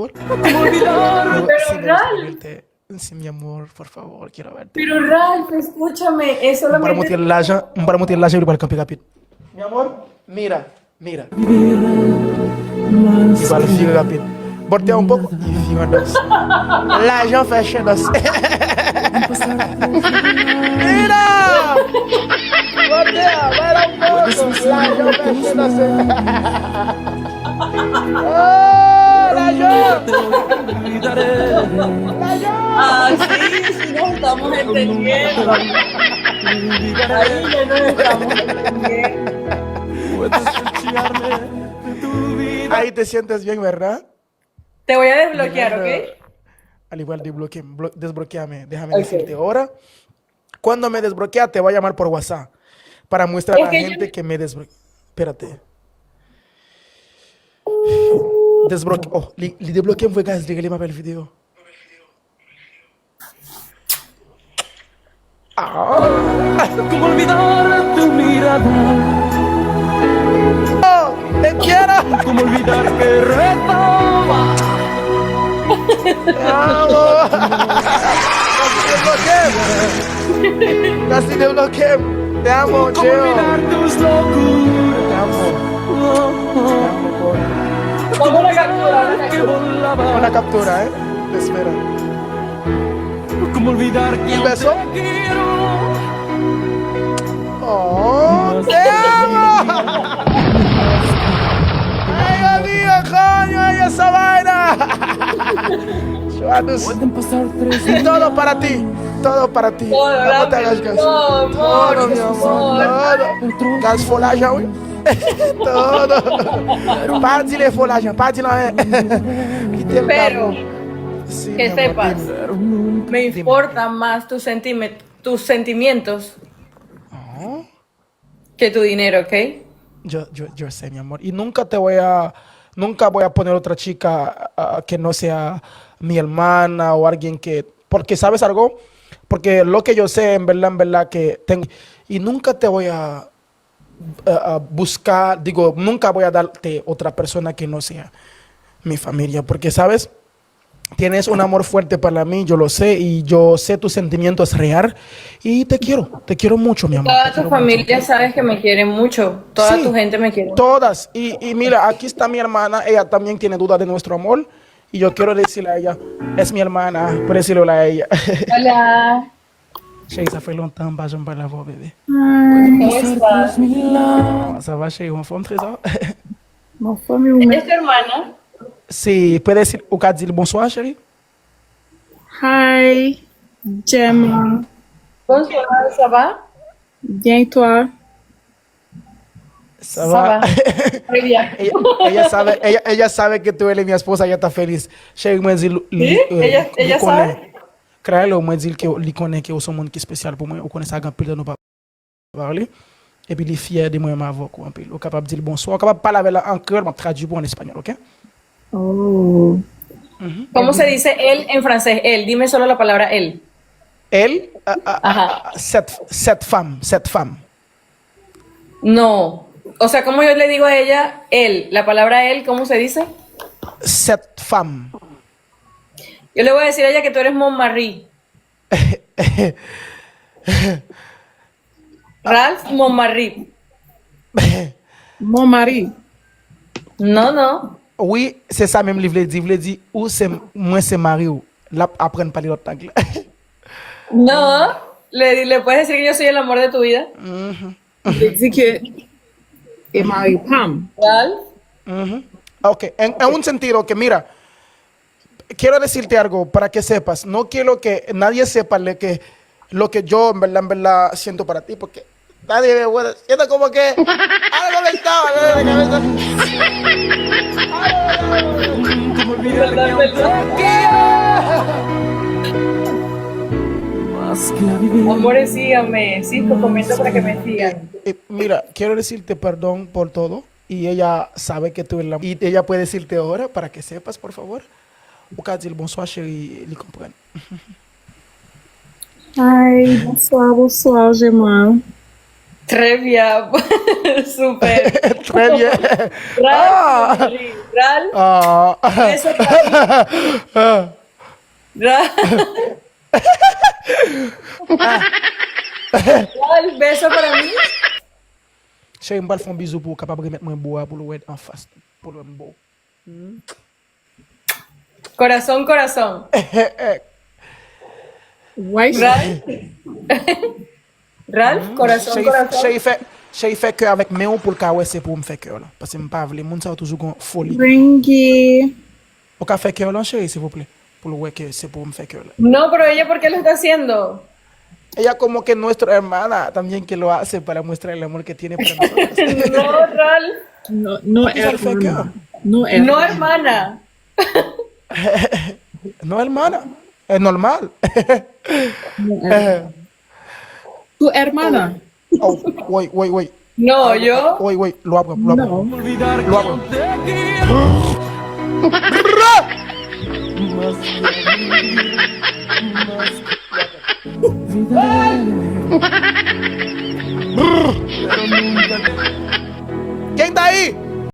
favor? ¿Cómo olvidar? Sí, Pero me gusta Ralph, verte. Sí, mi amor, por favor, quiero verte. pero Ralph, escúchame, es Para solamente... mutir laja, para mutir laja igual kapit kapit. Mi amor, mira, mira. Igual fica kapit. Voltea un poco y fica dos. Laja fecha dos. Mira! Voltea, vai um pouco. Laja fecha dos. Oh, Laja! Ah, sí, sí nos estamos entendiendo. Ahí ya nos estamos entendiendo. Ahí te sientes bien, ¿verdad? Te voy a desbloquear, ¿ok? Al igual desbloqueame. Déjame Ok. decirte ahora. Cuando me desbloquea, te voy a llamar por WhatsApp para mostrar a Es la que yo... gente que me desbloquea. Espérate. Desbloquea. Oh, li desbloqueé fue guys, regalé ma belle vidéo. ¿Cómo olvidar tu mirada? Oh, te quiero. ¿Cómo olvidar que retaba? Te amo. Casi desbloqueé. Te amo, ¿Cómo Cheo. olvidar tus Te locuras? amo. Te amo, boy. Vamos a la captura, Que volaba. Una captura, Te espera. ¿Cómo olvidar que ¿Un yo beso? te quiero? Oh, te amo. Ay, Dios mío, coño, ay, esa vaina. Joanos. Pueden pasar 3 Y días. todo para ti. Todo para ti. Todo, No te hagas caso. amor, Todo, mi amor. amor. Todo. Gas folagem, oui. Todo. Para de ler folagem. Para de ler. Que te Pero Sí, que mi amor, sepas, dime. Pero nunca. me importan más tus sentimientos Oh, que tu dinero, ¿ok? yo sé, mi amor. Y nunca voy a poner otra chica que no sea mi hermana o alguien que, porque sabes algo, porque lo que yo sé en verdad que tengo, y nunca te voy a buscar, digo, nunca voy a darte otra persona que no sea mi familia, porque sabes, tienes un amor fuerte para mí, yo lo sé, y yo sé tus sentimientos real, y te quiero mucho, mi amor. Toda te tu quiero familia mucho. sabes que me quiere mucho. Toda Sí, tu gente me quiere. todas. Y mira, aquí está mi hermana, ella también tiene dudas de nuestro amor. Y yo quiero decirle a ella, es mi hermana, por decirle a ella. Hola. Chérie, ça fait longtemps que je ne parle pas voir, bébé. ¿Cómo estás? Comment ça va, chérie? En forme, trésor? ¿Ella es tu hermana? Sí, puedes decir, ou dire bonsoir, chérie? Hi, Gemma. Bonjour, ça va? Bien et toi? Ça va? Muy bien. Ella sabe que tú eres mi esposa, ella está feliz. Chérie, moi, dis, ¿Sí? ¿Ella sabe? Claro, moi, dis que li connaît que eu sou un monde qui est spécial pour moi. Ou connaît ça grand pile de nous pas parler. Et puis, il est fier de moi, ma voix, quoi, un peu. Ou capable de dire bonsoir. Capable de parler avec elle en cœur, mais traduit pour en espagnol, ok? Oh. ¿Cómo se dice él en francés? Él, dime solo la palabra él. Elle, Ajá. cette femme. No. O sea, ¿cómo yo le digo a ella él? La palabra él, ¿cómo se dice? Cette femme. Yo le voy a decir a ella que tú eres Montmartre. Ralph Montmartre. Mon mari. No, no. Oui, c'est ça même, il veut dire, ou c'est, moi, c'est mari, ou. Là, apprendre à parler l'autre anglais. No. Le puedes decir que yo soy el amor de tu vida. Je dis que et mari Pam. Ralph. Ok, en un sentido que, mira, quiero decirte algo para que sepas. No quiero que nadie sepa lo que yo en verdad siento para ti, porque nadie me puede. Siento como que algo me estaba en la cabeza. ¿Cómo olvidar que yo te quiero? Más que a vivir. Amores, síganme. Cisco, comenta para que me sigan. Mira, quiero decirte perdón por todo. Y ella sabe que tú eres la... Y ella puede decirte ahora para que sepas, por favor. Ou quer dire bonsoir, chérie, ele comprende. Hi, bonsoir, Gemma. Très bien. Super. Très bien. Ralph Montmartre. Ral, Ah. beso para mí. Ral. Ral, beso para mí. Chérie, je vais faire un bisou pour capable de mettre mon bois pour le mettre en face. Pour le beau. Corazón, corazón. Ouais, Ral. Ral, corazón, corazón. Chérie fait cœur avec mes pour le cas ouais c'est pour me faire cœur là. Parce que je pas les gens ça toujours une folie. Ringy. Au cas faire cœur là chérie s'il vous plaît. Pour le ouais que c'est pour me faire cœur là. No, pero ella, ¿por qué lo está haciendo? Ella como que nuestra hermana también que lo hace para mostrar el amor que tiene para nosotros. No, Ral. No, no Qué tal fue hermana. que- No No, hermana. hermana. No hermana, es normal. Tu hermana. Oh, wait. No, yo. Wait, lo abro. No. olvidar Lo hago. que te quiero. Más que vivir, más que olvidar.